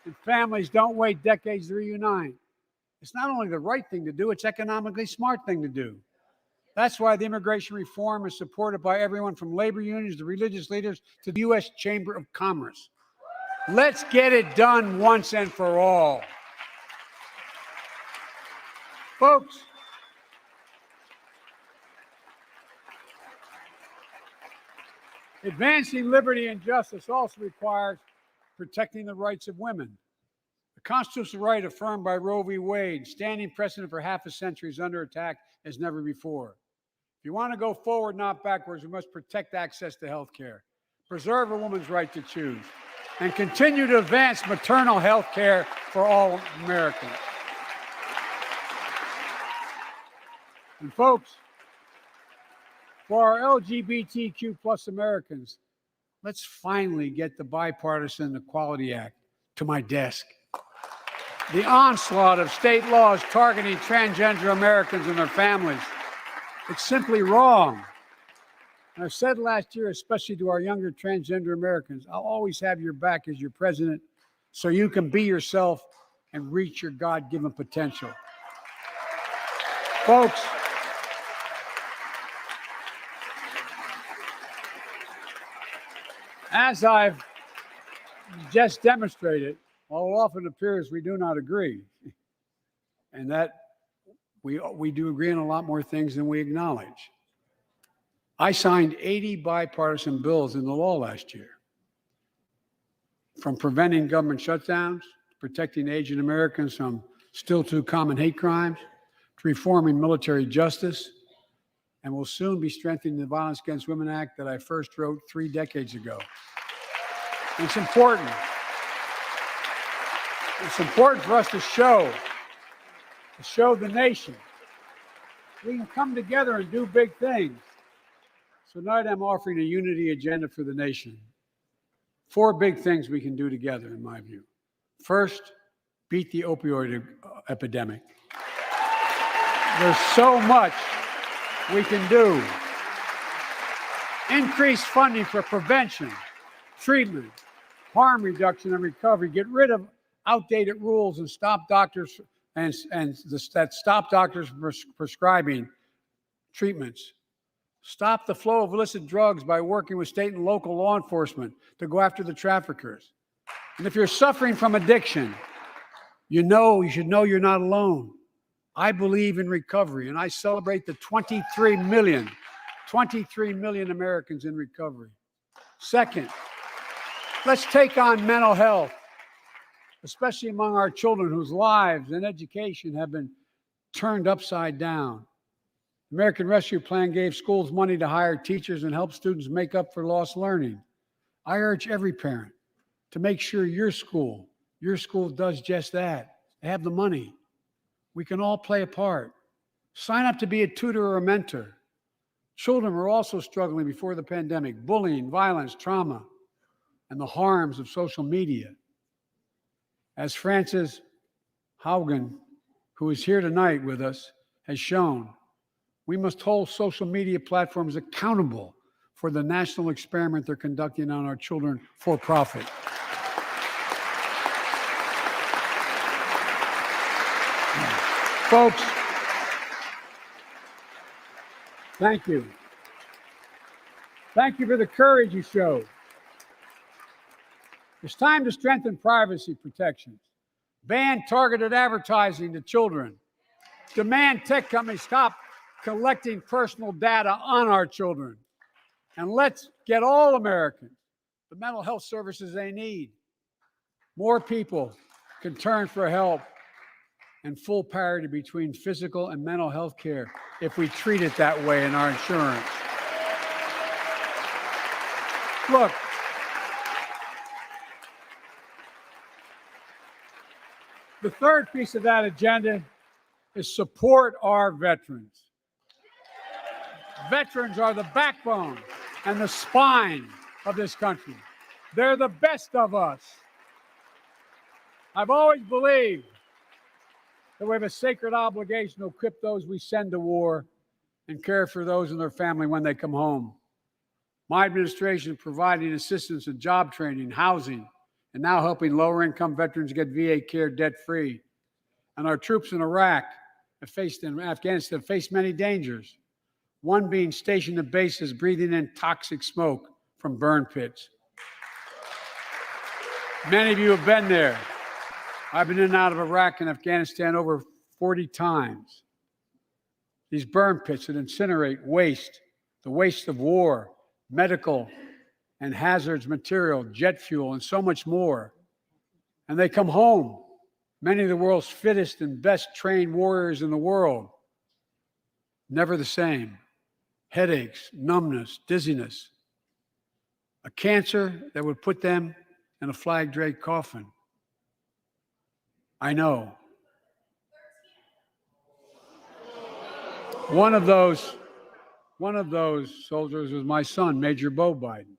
and families don't wait decades to reunite. It's not only the right thing to do, it's economically smart thing to do. That's why the immigration reform is supported by everyone from labor unions to religious leaders to the U.S. Chamber of Commerce. Let's get it done once and for all. Folks, advancing liberty and justice also requires protecting the rights of women. The constitutional right affirmed by Roe v. Wade, standing precedent for half a century, is under attack as never before. If you want to go forward, not backwards, we must protect access to health care, preserve a woman's right to choose, and continue to advance maternal health care for all Americans. And folks, for our LGBTQ plus Americans, let's finally get the Bipartisan Equality Act to my desk. The onslaught of state laws targeting transgender Americans and their families, it's simply wrong. And I've said last year, especially to our younger transgender Americans, I'll always have your back as your president so you can be yourself and reach your God-given potential. Folks, as I've just demonstrated, while it often appears we do not agree, and that we do agree on a lot more things than we acknowledge. I signed 80 bipartisan bills into law last year, from preventing government shutdowns, protecting Asian Americans from still too common hate crimes, to reforming military justice, and will soon be strengthening the Violence Against Women Act that I first wrote 3 decades ago. And it's important. It's important for us to show the nation we can come together and do big things. So tonight I'm offering a unity agenda for the nation. 4 big things we can do together, in my view. First, beat the opioid epidemic. There's so much we can do. Increase funding for prevention, treatment, harm reduction, and recovery. Get rid of outdated rules and stop doctors stop doctors prescribing treatments. Stop the flow of illicit drugs by working with state and local law enforcement to go after the traffickers. And if you're suffering from addiction, you should know you're not alone. I believe in recovery, and I celebrate the 23 million Americans in recovery. Second, let's take on mental health, especially among our children whose lives and education have been turned upside down. The American Rescue Plan gave schools money to hire teachers and help students make up for lost learning. I urge every parent to make sure your school does just that. They have the money. We can all play a part. Sign up to be a tutor or a mentor. Children were also struggling before the pandemic: bullying, violence, trauma, and the harms of social media. As Frances Haugen, who is here tonight with us, has shown, we must hold social media platforms accountable for the national experiment they're conducting on our children for profit. Folks, thank you. Thank you for the courage you showed. It's time to strengthen privacy protections, ban targeted advertising to children, demand tech companies stop collecting personal data on our children, and let's get all Americans the mental health services they need. More people can turn for help and full parity between physical and mental health care if we treat it that way in our insurance. Look, the third piece of that agenda is support our veterans. Veterans are the backbone and the spine of this country. They're the best of us. I've always believed that we have a sacred obligation to equip those we send to war and care for those in their family when they come home. My administration is providing assistance in job training, housing, and now helping lower-income veterans get VA care debt-free. And our troops in Iraq and Afghanistan have faced many dangers, one being stationed at bases breathing in toxic smoke from burn pits. Many of you have been there. I've been in and out of Iraq and Afghanistan over 40 times. These burn pits that incinerate waste, the waste of war, medical and hazardous material, jet fuel, and so much more. And they come home, many of the world's fittest and best trained warriors in the world, never the same. Headaches, numbness, dizziness, a cancer that would put them in a flag-draped coffin. I know. One of those soldiers was my son, Major Bo Biden.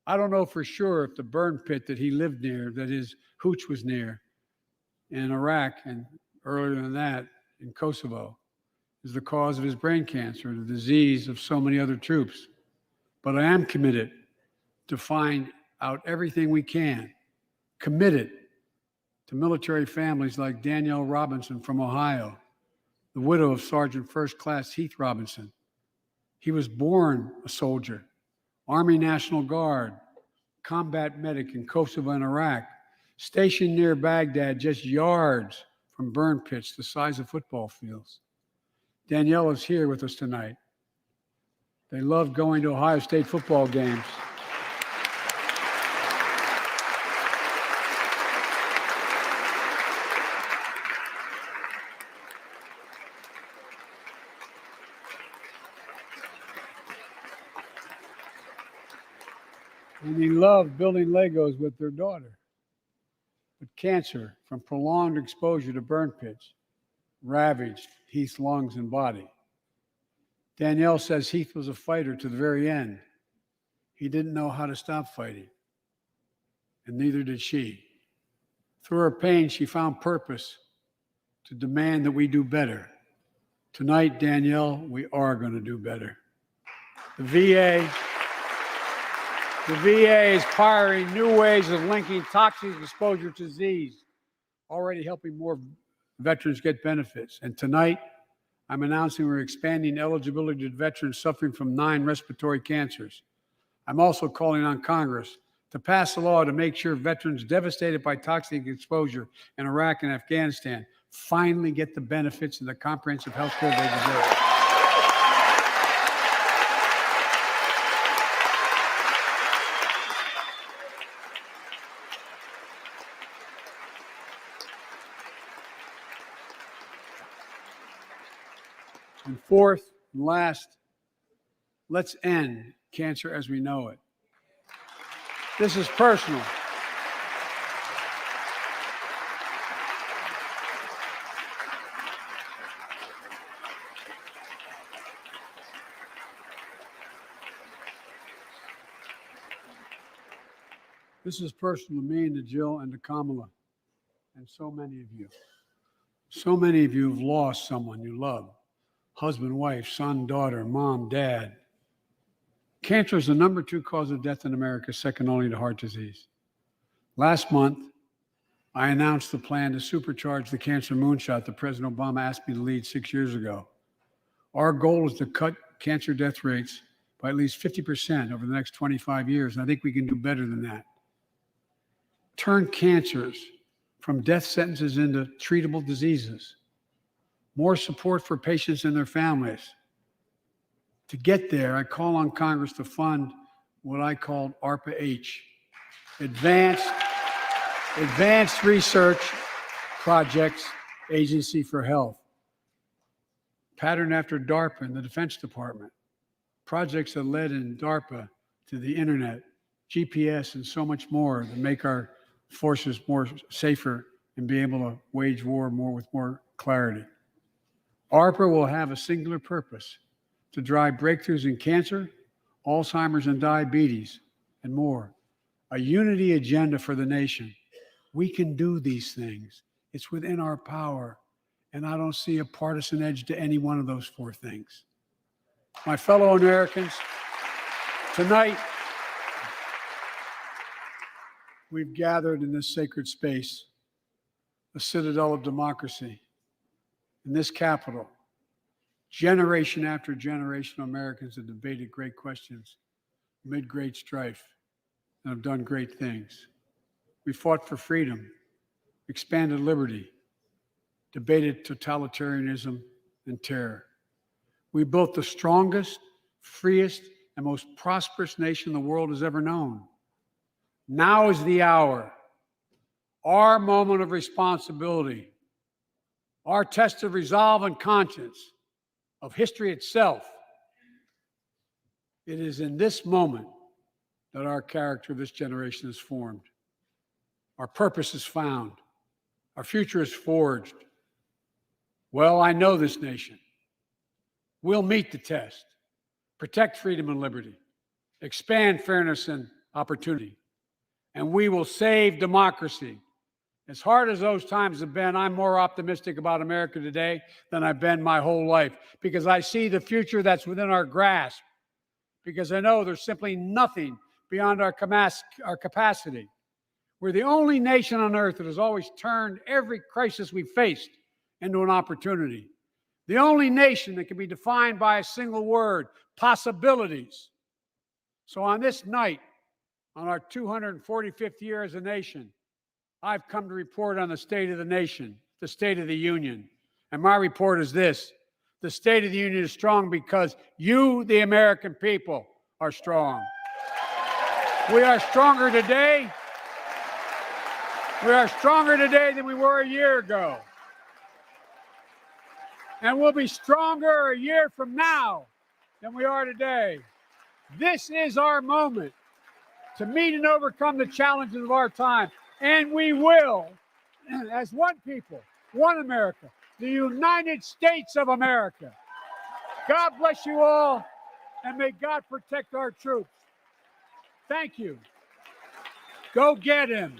I don't know for sure if the burn pit that he lived near, that his hooch was near in Iraq and earlier than that in Kosovo, is the cause of his brain cancer, the disease of so many other troops. But I am committed to find out everything we can, committed to military families like Danielle Robinson from Ohio, the widow of Sergeant First Class Heath Robinson. He was born a soldier, Army National Guard, combat medic in Kosovo and Iraq, stationed near Baghdad, just yards from burn pits the size of football fields. Danielle is here with us tonight. They love going to Ohio State football games. and he loved building Legos with their daughter. But cancer from prolonged exposure to burn pits ravaged Heath's lungs and body. Danielle says Heath was a fighter to the very end. He didn't know how to stop fighting, and neither did she. Through her pain, she found purpose to demand that we do better. Tonight, Danielle, we are going to do better. The VA is pioneering new ways of linking toxic exposure to disease, already helping more veterans get benefits. And tonight, I'm announcing we're expanding eligibility to veterans suffering from 9 respiratory cancers. I'm also calling on Congress to pass a law to make sure veterans devastated by toxic exposure in Iraq and Afghanistan finally get the benefits and the comprehensive health care they deserve. And fourth and last, let's end cancer as we know it. This is personal. This is personal to me and to Jill and to Kamala and so many of you. So many of you have lost someone you love. Husband, wife, son, daughter, mom, dad. Cancer is the number 2 cause of death in America, second only to heart disease. Last month, I announced the plan to supercharge the cancer moonshot that President Obama asked me to lead 6 years ago. Our goal is to cut cancer death rates by at least 50% over the next 25 years, and I think we can do better than that. Turn cancers from death sentences into treatable diseases. More support for patients and their families. To get there, I call on Congress to fund what I call ARPA-H, Advanced Research Projects Agency for Health, patterned after DARPA and the Defense Department. Projects that led in DARPA to the internet, GPS, and so much more to make our forces more safer and be able to wage war with more clarity. ARPA will have a singular purpose: to drive breakthroughs in cancer, Alzheimer's and diabetes, and more. A unity agenda for the nation. We can do these things. It's within our power, and I don't see a partisan edge to any one of those 4 things. My fellow Americans, tonight, we've gathered in this sacred space, the citadel of democracy, in this Capitol. Generation after generation of Americans have debated great questions, amid great strife, and have done great things. We fought for freedom, expanded liberty, debated totalitarianism and terror. We built the strongest, freest, and most prosperous nation the world has ever known. Now is the hour, our moment of responsibility, our test of resolve and conscience, of history itself. It is in this moment that our character of this generation is formed. Our purpose is found. Our future is forged. Well, I know this nation. We'll meet the test, protect freedom and liberty, expand fairness and opportunity, and we will save democracy. As hard as those times have been, I'm more optimistic about America today than I've been my whole life, because I see the future that's within our grasp, because I know there's simply nothing beyond our capacity. We're the only nation on earth that has always turned every crisis we faced into an opportunity. The only nation that can be defined by a single word: possibilities. So on this night, on our 245th year as a nation, I've come to report on the state of the nation, the State of the Union. And my report is this: the State of the Union is strong because you, the American people, are strong. We are stronger today. We are stronger today than we were a year ago. And we'll be stronger a year from now than we are today. This is our moment. to meet and overcome the challenges of our time. And we will, as one people, one America, the United States of America. God bless you all, and may God protect our troops. Thank you. Go get him.